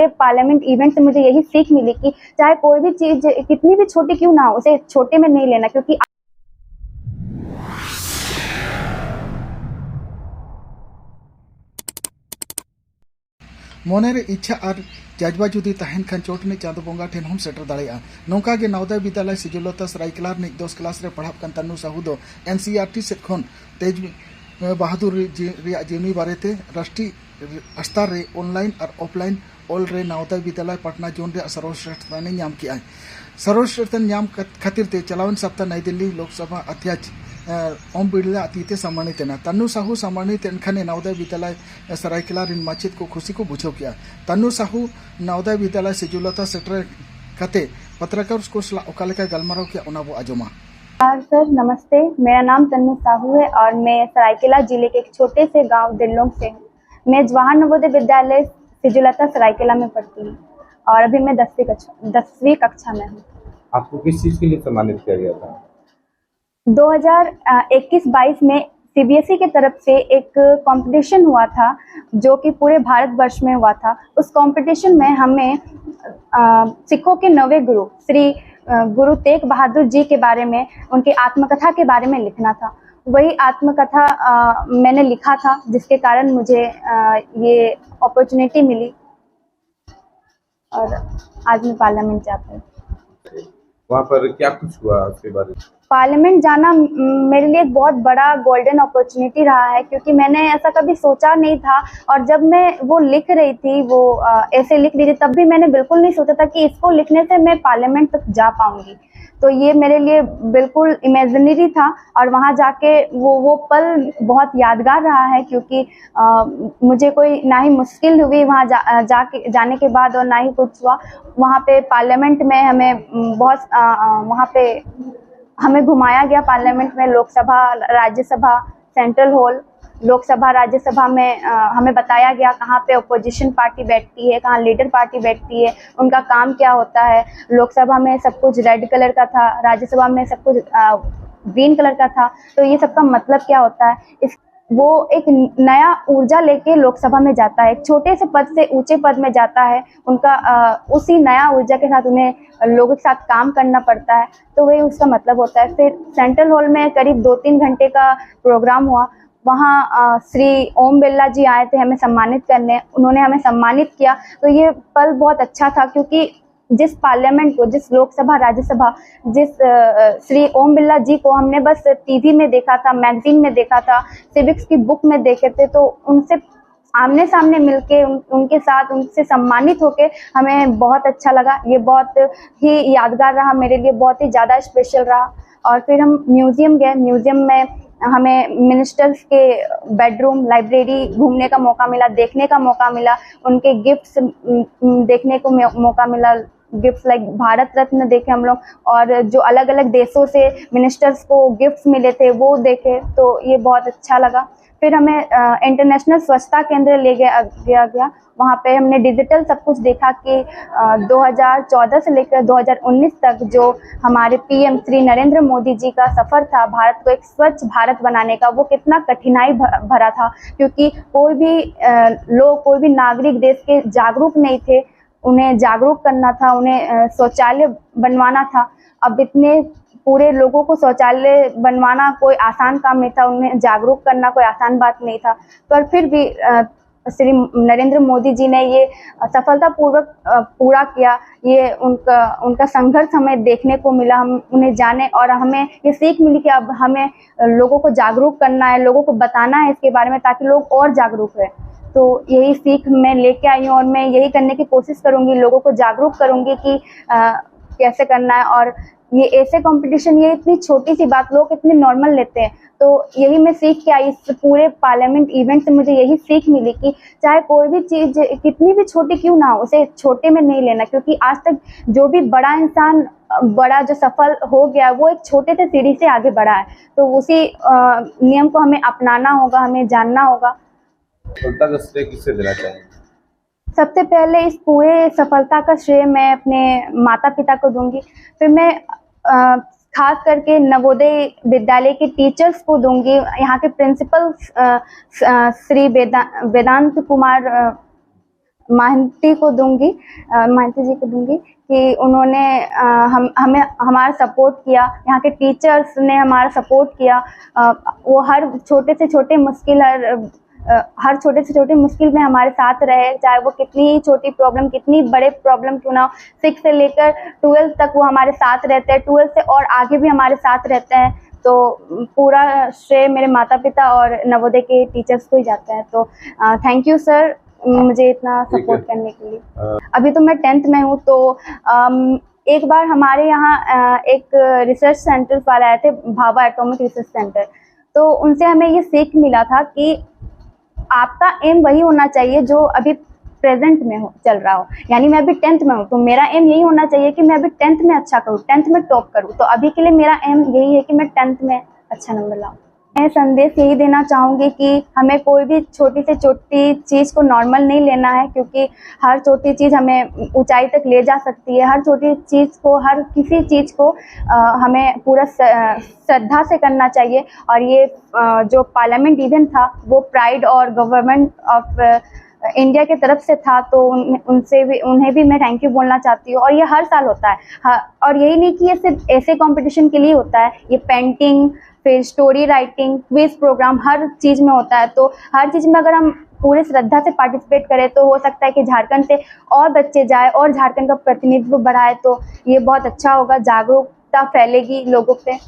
Parliament event से मुझे यही सीख मिली कि चाहे कोई भी चीज कितनी भी छोटी क्यों ना हो, उसे छोटे में नहीं लेना, क्योंकि मोनेरे इच्छा और जज्बा जुदी तहन खान चोटनी चांदो बोंगा ठेन हम सेटर दाड़ेया नौका गे नवोदय विद्यालय सिजुलता सरायकेला ने 10 क्लास रे पढ़ाब कान तन्नू साहू दो एनसीईआरटी सेट खन तेज बहादुर जीवनी बारेते राष्ट्रीय स्तर रे ऑनलाइन और ऑफलाइन ऑल रे नवोदय विद्यालय पटना जोन रे सर्वश्रेष्ठ नाम किया सर्वश्रेष्ठ नाम खातिर ते चलावन सप्ताह नई दिल्ली लोकसभा अध्यक्ष ओम बिरला अतीते सम्मानित है तन्नू साहू सम्मानित एनखाने नवोदय विद्यालय सरायकेला रिन माचित को खुशी को बुझो किया तन्नू साहू नवोदय विद्यालय सिजुलता सेटर कते पत्रकार को ओकालेका गलमाराव किया उनाबो आजमा। सर नमस्ते, मेरा नाम तन्नू साहू है और मैं सरायकेला जिले के एक छोटे से गांव दिल्लोंग से हूँ। मैं जवाहर नवोदय विद्यालय सिजुलता सरायकेला में पढ़ती हूँ और अभी मैं 10वीं कक्षा में हूँ। आपको किस चीज के लिए सम्मानित किया गया था? 2021-22 में सीबीएसई के तरफ से एक कंपटीशन हुआ था जो कि पूरे भारतवर्ष में हुआ था। उस कंपटीशन में हमें सिखों के 9वें गुरु श्री गुरु तेग बहादुर जी के बारे में, उनकी आत्मकथा के बारे में लिखना था। वही आत्मकथा मैंने लिखा था, जिसके कारण मुझे ये अपॉर्चुनिटी मिली और आज मैं पार्लियामेंट जाती हूँ। वहाँ पर क्या कुछ हुआ उसके बारे में? पार्लियामेंट जाना मेरे लिए एक बहुत बड़ा गोल्डन अपॉर्चुनिटी रहा है, क्योंकि मैंने ऐसा कभी सोचा नहीं था। और जब मैं वो लिख रही थी, वो ऐसे लिख रही थी, तब भी मैंने बिल्कुल नहीं सोचा था कि इसको लिखने से मैं पार्लियामेंट तक जा पाऊंगी। तो ये मेरे लिए बिल्कुल इमेजिनरी था और वहाँ जाके वो पल बहुत यादगार रहा है, क्योंकि मुझे कोई ना ही मुश्किल हुई वहाँ जाने के बाद और ना ही कुछ हुआ। वहाँ पे पार्लियामेंट में हमें बहुत वहाँ पे हमें घुमाया गया। पार्लियामेंट में लोकसभा, राज्यसभा, सेंट्रल हॉल, लोकसभा, राज्यसभा में हमें बताया गया कहाँ पे अपोजिशन पार्टी बैठती है, कहाँ लीडर पार्टी बैठती है, उनका काम क्या होता है। लोकसभा में सब कुछ रेड कलर का था, राज्यसभा में सब कुछ ग्रीन कलर का था। तो ये सबका मतलब क्या होता है, वो एक नया ऊर्जा लेके लोकसभा में जाता है, एक छोटे से पद से ऊंचे पद में जाता है। उनका उसी नया ऊर्जा के साथ उन्हें लोगों के साथ काम करना पड़ता है। तो वही उसका मतलब होता है। फिर सेंट्रल हॉल में करीब 2-3 घंटे का प्रोग्राम हुआ। वहाँ श्री ओम बिरला जी आए थे हमें सम्मानित करने, उन्होंने हमें सम्मानित किया। तो ये पल बहुत अच्छा था, क्योंकि जिस पार्लियामेंट को, जिस लोकसभा, राज्यसभा, जिस श्री ओम बिरला जी को हमने बस टीवी में देखा था, मैगजीन में देखा था, सिविक्स की बुक में देखे थे, तो उनसे आमने सामने मिलके उनके साथ उनसे सम्मानित होके हमें बहुत अच्छा लगा। ये बहुत ही यादगार रहा मेरे लिए, बहुत ही ज़्यादा स्पेशल रहा। और फिर हम म्यूज़ियम गए। म्यूज़ियम में हमें मिनिस्टर्स के बेडरूम, लाइब्रेरी घूमने का मौका मिला, देखने का मौका मिला, उनके गिफ्ट्स देखने को मौका मिला। गिफ्ट्स लाइक भारत रत्न देखे हम लोग, और जो अलग अलग देशों से मिनिस्टर्स को गिफ्ट्स मिले थे वो देखे। तो ये बहुत अच्छा लगा। फिर हमें इंटरनेशनल स्वच्छता केंद्र ले गया। वहाँ पे हमने डिजिटल सब कुछ देखा कि 2014 से लेकर 2019 तक जो हमारे पीएम श्री नरेंद्र मोदी जी का सफ़र था भारत को एक स्वच्छ भारत बनाने का, वो कितना कठिनाई भरा था, क्योंकि कोई भी लोग, कोई भी नागरिक देश के जागरूक नहीं थे। उन्हें जागरूक करना था, उन्हें शौचालय बनवाना था। अब इतने पूरे लोगों को शौचालय बनवाना कोई आसान काम नहीं था, उन्हें जागरूक करना कोई आसान बात नहीं था। पर फिर भी श्री नरेंद्र मोदी जी ने ये सफलतापूर्वक पूरा किया। ये उनका संघर्ष हमें देखने को मिला, हम उन्हें जाने, और हमें ये सीख मिली कि अब हमें लोगों को जागरूक करना है, लोगों को बताना है इसके बारे में, ताकि लोग और जागरूक रहे। तो यही सीख मैं लेके आई हूँ और मैं यही करने की कोशिश करूँगी, लोगों को जागरूक करूँगी कि कैसे करना है। और ये ऐसे कंपटीशन, ये इतनी छोटी सी बात लोग इतने नॉर्मल लेते हैं। तो यही मैं सीख के आई इस पूरे पार्लियामेंट इवेंट से, मुझे यही सीख मिली कि चाहे कोई भी चीज़ कितनी भी छोटी क्यों ना हो, उसे छोटे में नहीं लेना, क्योंकि आज तक जो भी बड़ा इंसान, बड़ा जो सफल हो गया, वो एक छोटे से सीढ़ी से आगे बढ़ा है। तो उसी नियम को हमें अपनाना होगा, हमें जानना होगा। सफलता का श्रेय किसे देना चाहेंगे? सबसे पहले इस पूरे सफलता का श्रेय मैं अपने माता पिता को दूंगी। फिर मैं खास करके नवोदय विद्यालय के टीचर्स को दूंगी। यहाँ के प्रिंसिपल श्री वेदांत कुमार महंती को दूंगी, महंती जी को दूंगी कि उन्होंने हमें हमारा सपोर्ट किया। यहाँ के टीचर्स ने हमारा सपोर्ट किया। वो हर छोटे से छोटे मुश्किल में हमारे साथ रहे, चाहे वो कितनी छोटी प्रॉब्लम कितनी बड़े प्रॉब्लम क्यों ना हो। 6 से लेकर 12 तक वो हमारे साथ रहते हैं, 12 से और आगे भी हमारे साथ रहते हैं। तो पूरा श्रेय मेरे माता पिता और नवोदय के टीचर्स को ही जाता है। तो थैंक यू सर, मुझे इतना सपोर्ट करने के लिए। अभी तो मैं 10th में हूँ। तो एक बार हमारे यहाँ एक रिसर्च सेंटर वाले आए थे, भाभा एटॉमिक रिसर्च सेंटर। तो उनसे हमें ये सीख मिला था कि आपका एम वही होना चाहिए जो अभी प्रेजेंट में हो चल रहा हो। यानी मैं अभी 10th में हूँ तो मेरा एम यही होना चाहिए कि मैं अभी 10th में अच्छा करूँ, 10th में टॉप करूँ। तो अभी के लिए मेरा एम यही है कि मैं 10th में अच्छा नंबर लाऊँ। मैं संदेश यही देना चाहूँगी कि हमें कोई भी छोटी से छोटी चीज़ को नॉर्मल नहीं लेना है, क्योंकि हर छोटी चीज़ हमें ऊंचाई तक ले जा सकती है। हर छोटी चीज़ को, हर किसी चीज़ को हमें पूरा श्रद्धा से करना चाहिए। और ये जो पार्लियामेंट इवेंट था वो प्राइड और गवर्नमेंट ऑफ इंडिया की तरफ से था। तो उन्हें भी मैं थैंक यू बोलना चाहती हूँ। और ये हर साल होता है। और यही नहीं कि ये सिर्फ ऐसे कंपटीशन के लिए होता है, ये पेंटिंग, फिर स्टोरी राइटिंग, क्विज प्रोग्राम हर चीज़ में होता है। तो हर चीज़ में अगर हम पूरे श्रद्धा से पार्टिसिपेट करें तो हो सकता है कि झारखंड से और बच्चे जाए और झारखंड का प्रतिनिधित्व बढ़ाए। तो ये बहुत अच्छा होगा, जागरूकता फैलेगी लोगों पे।